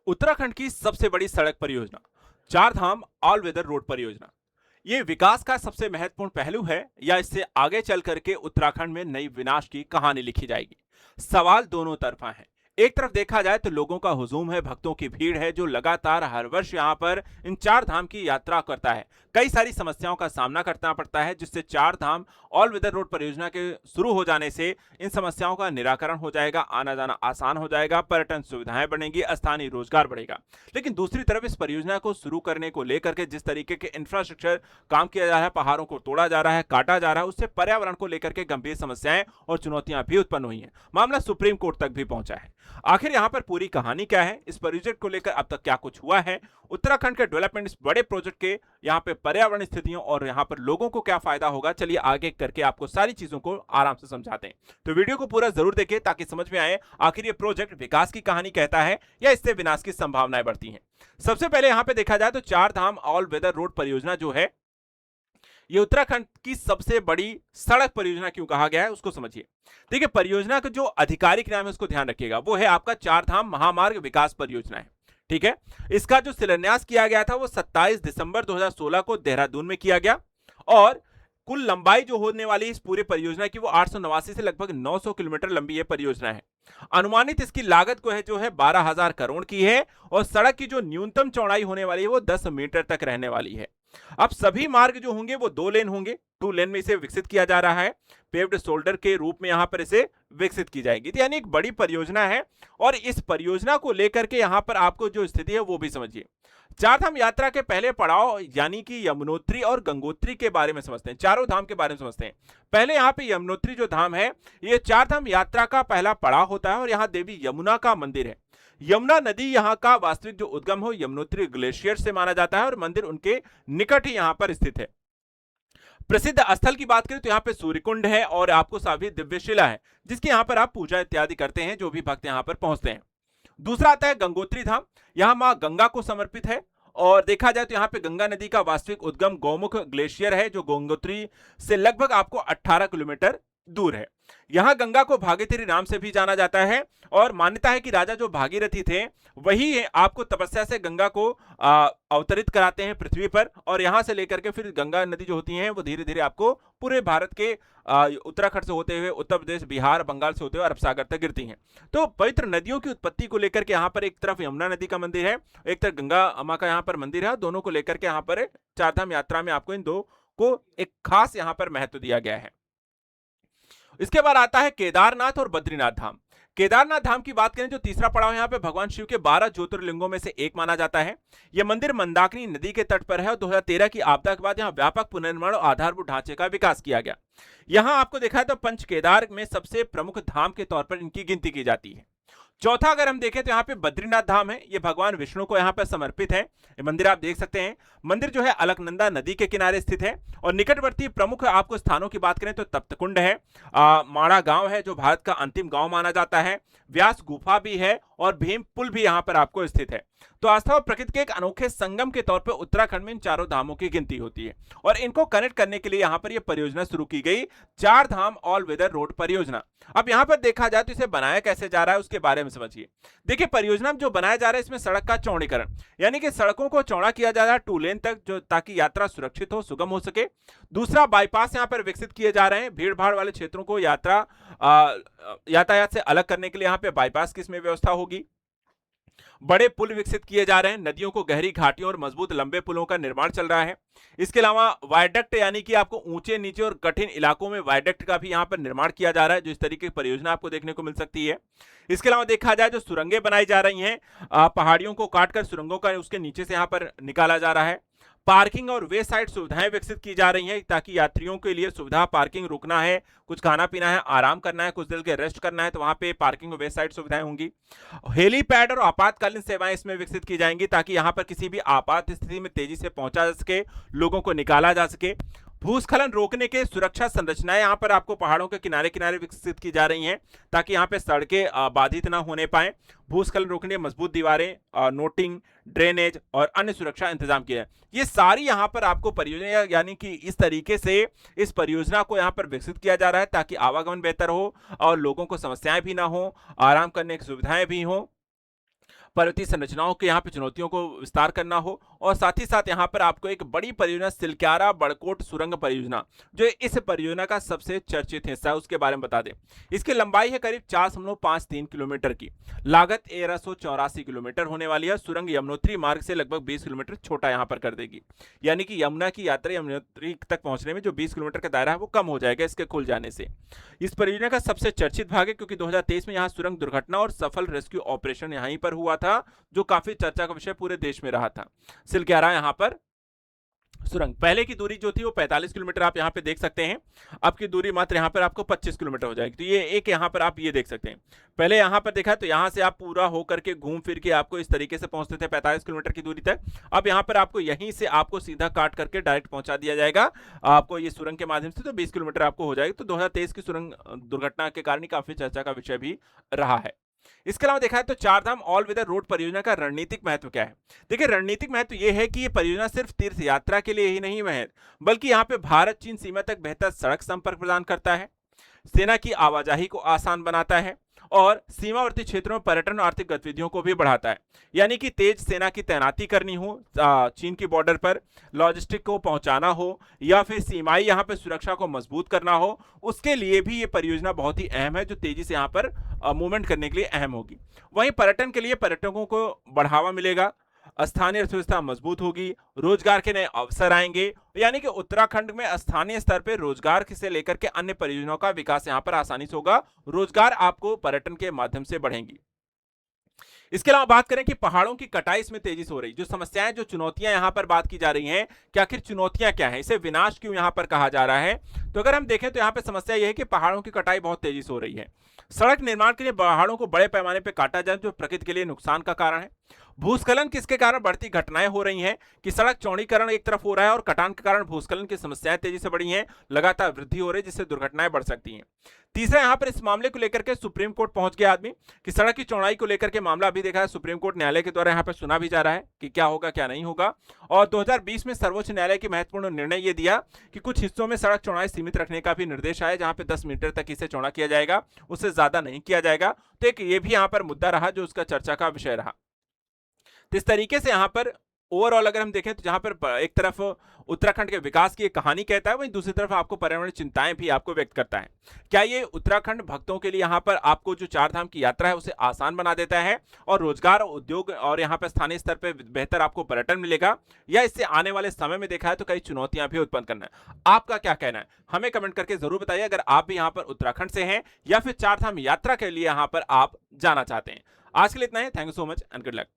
उत्तराखंड की सबसे बड़ी सड़क परियोजना चार धाम ऑल वेदर रोड परियोजना ये विकास का सबसे महत्वपूर्ण पहलू है या इससे आगे चल करके उत्तराखंड में नई विनाश की कहानी लिखी जाएगी। सवाल दोनों तरफा है। एक तरफ देखा जाए तो लोगों का हुजूम है, भक्तों की भीड़ है जो लगातार हर वर्ष यहाँ पर इन चार धाम की यात्रा करता है। कई सारी समस्याओं का सामना करना पड़ता है जिससे चार धाम ऑल वेदर रोड परियोजना के शुरू हो जाने से इन समस्याओं का निराकरण हो जाएगा, आना जाना आसान हो जाएगा, पर्यटन सुविधाएं बढ़ेंगी, स्थानीय रोजगार बढ़ेगा। लेकिन दूसरी तरफ इस परियोजना को शुरू करने को लेकर के जिस तरीके के इंफ्रास्ट्रक्चर काम किया जा रहा है, पहाड़ों को तोड़ा जा रहा है, काटा जा रहा है, उससे पर्यावरण को लेकर के गंभीर समस्याएं और चुनौतियां भी उत्पन्न हुई हैं। मामला सुप्रीम कोर्ट तक भी पहुंचा है। आखिर यहां पर पूरी कहानी क्या है, इस प्रोजेक्ट को लेकर अब तक क्या कुछ हुआ है, उत्तराखंड के डेवलपमेंट इस बड़े प्रोजेक्ट के यहां पे पर्यावरण स्थितियों और यहां पर लोगों को क्या फायदा होगा, चलिए आगे करके आपको सारी चीजों को आराम से समझाते हैं। तो वीडियो को पूरा जरूर देखें ताकि समझ में आए आखिर ये प्रोजेक्ट विकास की कहानी कहता है या इससे विनाश की संभावनाएं बढ़ती हैं। सबसे पहले यहां पे देखा जाए तो चार धाम ऑल वेदर रोड परियोजना जो है ये उत्तराखंड की सबसे बड़ी सड़क परियोजना क्यों कहा गया है उसको समझिए। देखिए, परियोजना का जो आधिकारिक नाम है उसको ध्यान रखिएगा, वो है आपका चार धाम महामार्ग विकास परियोजना है। ठीक है, इसका जो शिलान्यास किया गया था वो 27 दिसंबर 2016 को देहरादून में किया गया और कुल लंबाई जो होने वाली इस पूरे परियोजना की वो 889 से लगभग 900 किलोमीटर लंबी ये परियोजना है। अनुमानित इसकी लागत को है जो है 12,000 करोड़ की है और सड़क की जो न्यूनतम चौड़ाई होने वाली है वो 10 मीटर तक रहने वाली है। अब सभी मार्ग जो होंगे वो दो लेन होंगे, टू लेन में इसे विकसित किया जा रहा है, पेव्ड शोल्डर के रूप में यहां पर इसे विकसित की जाएगी। तो यानी एक बड़ी परियोजना है और इस परियोजना को लेकर के यहां पर आपको जो स्थिति है वो भी समझिए। चारधाम यात्रा के पहले पड़ाव यानी कि यमुनोत्री और गंगोत्री के बारे में समझते हैं, चारों धाम के बारे में समझते हैं। पहले यहाँ पे यमुनोत्री जो धाम है ये चारधाम यात्रा का पहला पड़ाव होता है और यहाँ देवी यमुना का मंदिर है। यमुना नदी यहाँ का वास्तविक जो उद्गम हो यमुनोत्री ग्लेशियर से माना जाता है और मंदिर उनके निकट ही यहाँ पर स्थित है। प्रसिद्ध स्थल की बात करें तो यहाँ पे सूर्यकुंड है और आपको सभी दिव्यशिला है जिसकी यहाँ पर आप पूजा इत्यादि करते हैं, जो भी भक्त यहाँ पर पहुंचते हैं। दूसरा आता है गंगोत्री धाम, यहाँ मां गंगा को समर्पित है और देखा जाए तो यहाँ पे गंगा नदी का वास्तविक उद्गम गौमुख ग्लेशियर है जो गंगोत्री से लगभग आपको 18 किलोमीटर दूर है। यहाँ गंगा को भागीरथी नाम से भी जाना जाता है और मान्यता है कि राजा जो भागीरथी थे वही आपको तपस्या से गंगा को अवतरित कराते हैं पृथ्वी पर और यहाँ से लेकर के फिर गंगा नदी जो होती है वो धीरे धीरे आपको पूरे भारत के उत्तराखंड से होते हुए उत्तर प्रदेश, बिहार, बंगाल से होते हुए अरब सागर तक गिरती हैं। तो पवित्र नदियों की उत्पत्ति को लेकर के यहाँ पर एक तरफ यमुना नदी का मंदिर है, एक तरफ गंगा माँ का यहाँ पर मंदिर है, दोनों को लेकर के यहाँ पर चारधाम यात्रा में आपको इन दो को एक खास यहाँ पर महत्व दिया गया है। इसके बाद आता है केदारनाथ और बद्रीनाथ धाम। केदारनाथ धाम की बात करें जो तीसरा पड़ाव यहाँ पे भगवान शिव के 12 ज्योतिर्लिंगों में से एक माना जाता है। यह मंदिर मंदाकिनी नदी के तट पर है और 2013 की आपदा के बाद यहाँ व्यापक पुनर्निर्माण और आधारभूत ढांचे का विकास किया गया। यहाँ आपको देखा है तो पंच केदार में सबसे प्रमुख धाम के तौर पर इनकी गिनती की जाती है। चौथा अगर हम देखें तो यहाँ पे बद्रीनाथ धाम है, ये भगवान विष्णु को यहाँ पे समर्पित है। ये मंदिर आप देख सकते हैं, मंदिर जो है अलकनंदा नदी के किनारे स्थित है और निकटवर्ती प्रमुख आपको स्थानों की बात करें तो तप्तकुंड है, माड़ा गांव है जो भारत का अंतिम गांव माना जाता है, व्यास गुफा भी है और भीम पुल भी यहाँ पर आपको स्थित है। तो आस्था और प्रकृति के एक अनोखे संगम के तौर पर उत्तराखंड में इन चारों धामों की गिनती होती है और इनको कनेक्ट करने के लिए यहाँ पर यह परियोजना शुरू की गई, चार धाम ऑल वेदर रोड परियोजना। अब यहाँ पर देखा जाए तो इसे बनाया कैसे जा रहा है उसके बारे में समझिए। देखिए, परियोजना जो बनाया जा रहा है इसमें सड़क का चौड़ीकरण यानी कि सड़कों को चौड़ा किया जा रहा है 2 लेन तक, जो ताकि यात्रा सुरक्षित हो, सुगम हो सके। दूसरा, बाईपास यहाँ पर विकसित किए जा रहे हैं, भीड़ भाड़ वाले क्षेत्रों को यातायात से अलग करने के लिए यहाँ पे बाईपास की इसमें व्यवस्था होगी। बड़े पुल विकसित किए जा रहे हैं, नदियों को गहरी घाटियों और मजबूत लंबे पुलों का निर्माण चल रहा है। इसके अलावा वायडक्ट यानी कि आपको ऊंचे नीचे और कठिन इलाकों में वायडक्ट का भी यहां पर निर्माण किया जा रहा है, जो इस तरीके की परियोजना आपको देखने को मिल सकती है। इसके अलावा देखा जाए जो सुरंगें बनाई जा रही हैं, पहाड़ियों को काटकर सुरंगों का उसके नीचे से यहां पर निकाला जा रहा है। पार्किंग और वे साइड सुविधाएं विकसित की जा रही हैं ताकि यात्रियों के लिए सुविधा, पार्किंग, रुकना है, कुछ खाना पीना है, आराम करना है, कुछ देर के रेस्ट करना है तो वहां पे पार्किंग और वे साइड सुविधाएं होंगी। हेलीपैड और आपातकालीन सेवाएं इसमें विकसित की जाएंगी ताकि यहां पर किसी भी आपात स्थिति में तेजी से पहुंचा जा सके, लोगों को निकाला जा सके। भूस्खलन रोकने के सुरक्षा संरचनाएं यहाँ पर आपको पहाड़ों के किनारे किनारे विकसित की जा रही हैं ताकि यहाँ पे सड़कें बाधित ना होने पाए। भूस्खलन रोकने मजबूत दीवारें, नोटिंग, ड्रेनेज और अन्य सुरक्षा इंतजाम किया है। ये सारी यहाँ पर आपको परियोजना यानी कि इस तरीके से इस परियोजना को यहाँ पर विकसित किया जा रहा है ताकि आवागमन बेहतर हो और लोगों को समस्याएं भी ना हो, आराम करने की सुविधाएं भी हो। पर्वतीय संरचनाओं के यहाँ पे चुनौतियों को विस्तार करना हो, और साथ ही साथ यहाँ पर आपको एक बड़ी परियोजना सिलक्यारा बड़कोट सुरंग परियोजना, जो इस परियोजना का सबसे चर्चित हिस्सा है, उसके बारे में बता दें। इसकी लंबाई है करीब 4.53 किलोमीटर की, लागत 1384 किलोमीटर होने वाली है। सुरंग यमुनोत्री मार्ग से लगभग 20 किलोमीटर छोटा यहाँ पर कर देगी, यानी कि यमुना की यात्रा यमुनोत्री तक पहुंचने में जो 20 किलोमीटर का दायरा है वो कम हो जाएगा इसके खुल जाने से। इस परियोजना का सबसे चर्चित भाग है क्योंकि 2023 में यहाँ सुरंग दुर्घटना और सफल रेस्क्यू ऑपरेशन यहीं पर हुआ था, जो काफी चर्चा का विषय पूरे देश में रहा था। सिलक्यारा यहाँ पर सुरंग, पहले की दूरी जो थी वो 45 किलोमीटर आप यहाँ पे देख सकते हैं, अब की दूरी मात्र यहाँ पर आपको 25 किलोमीटर हो जाएगी। तो ये एक यहाँ पर आप ये देख सकते हैं, पहले यहाँ पर देखा तो यहाँ से आप पूरा होकर के घूम फिर के आपको इस तरीके से पहुंचते थे 45 किलोमीटर की दूरी तक। अब यहाँ पर आपको यहीं से आपको सीधा काट करके डायरेक्ट पहुंचा दिया जाएगा आपको ये सुरंग के माध्यम से, तो 20 किलोमीटर आपको हो जाएगी। तो 2023 की सुरंग दुर्घटना के कारण काफी चर्चा का विषय भी रहा है। इसके अलावा देखा है तो चारधाम ऑल वेदर रोड परियोजना का रणनीतिक महत्व क्या है। देखिए, रणनीतिक महत्व यह है कि ये परियोजना सिर्फ तीर्थ यात्रा के लिए ही नहीं है, बल्कि यहाँ पे भारत चीन सीमा तक बेहतर सड़क संपर्क प्रदान करता है, सेना की आवाजाही को आसान बनाता है और सीमावर्ती क्षेत्रों में पर्यटन और आर्थिक गतिविधियों को भी बढ़ाता है। यानी कि तेज सेना की तैनाती करनी हो चीन की बॉर्डर पर, लॉजिस्टिक को पहुंचाना हो, या फिर सीमाई यहाँ पे सुरक्षा को मजबूत करना हो, उसके लिए भी ये परियोजना बहुत ही अहम है, जो तेजी से यहाँ पर मूवमेंट करने के लिए अहम होगी। वहीं पर्यटन के लिए पर्यटकों को बढ़ावा मिलेगा, स्थानीय अर्थव्यवस्था मजबूत होगी, रोजगार के नए अवसर आएंगे, यानी कि उत्तराखंड में स्थानीय स्तर पर रोजगार से लेकर के अन्य परियोजनाओं का विकास यहाँ पर आसानी से होगा। रोजगार आपको पर्यटन के माध्यम से बढ़ेंगी। इसके अलावा बात करें कि पहाड़ों की कटाई इसमें तेजी से हो रही, जो समस्याएं, जो चुनौतियां यहां पर बात की जा रही हैं, कि आखिर चुनौतियां क्या हैं, इसे विनाश क्यों यहां पर कहा जा रहा है। तो अगर हम देखें तो यहां पर समस्या यह है कि पहाड़ों की कटाई बहुत तेजी से हो रही है। सड़क निर्माण के लिए पहाड़ों को बड़े पैमाने पर काटा जाए, जो प्रकृति के लिए नुकसान का कारण है। भूस्खलन किसके कारण बढ़ती घटनाएं हो रही हैं कि सड़क चौड़ीकरण एक तरफ हो रहा है और कटान के कारण भूस्खलन की समस्याएं तेजी से बढ़ी हैं, लगातार वृद्धि हो रही है, जिससे दुर्घटनाएं बढ़ सकती हैं। तीसरा, यहां पर इस मामले को लेकर के सुप्रीम कोर्ट पहुंच गया आदमी कि सड़क की चौड़ाई को लेकर के मामला अभी देखा है सुप्रीम कोर्ट न्यायालय के द्वारा यहां पर सुना भी जा रहा है कि क्या होगा क्या नहीं होगा। और 2020 में सर्वोच्च न्यायालय की महत्वपूर्ण निर्णय ये दिया कि कुछ हिस्सों में सड़क चौड़ाई सीमित रखने का भी निर्देश आया, जहां पे 10 मीटर तक इसे चौड़ा किया जाएगा, उससे ज्यादा नहीं किया जाएगा। तो एक ये भी यहां पर मुद्दा रहा जो उसका चर्चा का विषय रहा। तो इस तरीके से यहाँ पर ओवरऑल अगर हम देखें तो जहां पर एक तरफ उत्तराखंड के विकास की एक कहानी कहता है, वहीं दूसरी तरफ आपको पर्यावरण चिंताएं भी आपको व्यक्त करता है। क्या ये उत्तराखंड भक्तों के लिए यहाँ पर आपको जो चारधाम की यात्रा है उसे आसान बना देता है और रोजगार, उद्योग और यहाँ पर स्थानीय स्तर पर बेहतर आपको पर्यटन मिलेगा, या इससे आने वाले समय में देखा है तो कई चुनौतियां भी उत्पन्न करना है। आपका क्या कहना है, हमें कमेंट करके जरूर बताइए। अगर आप भी यहाँ पर उत्तराखंड से हैं या फिर चारधाम यात्रा के लिए यहाँ पर आप जाना चाहते हैं। आज के लिए इतना ही। Thank you so much and good luck.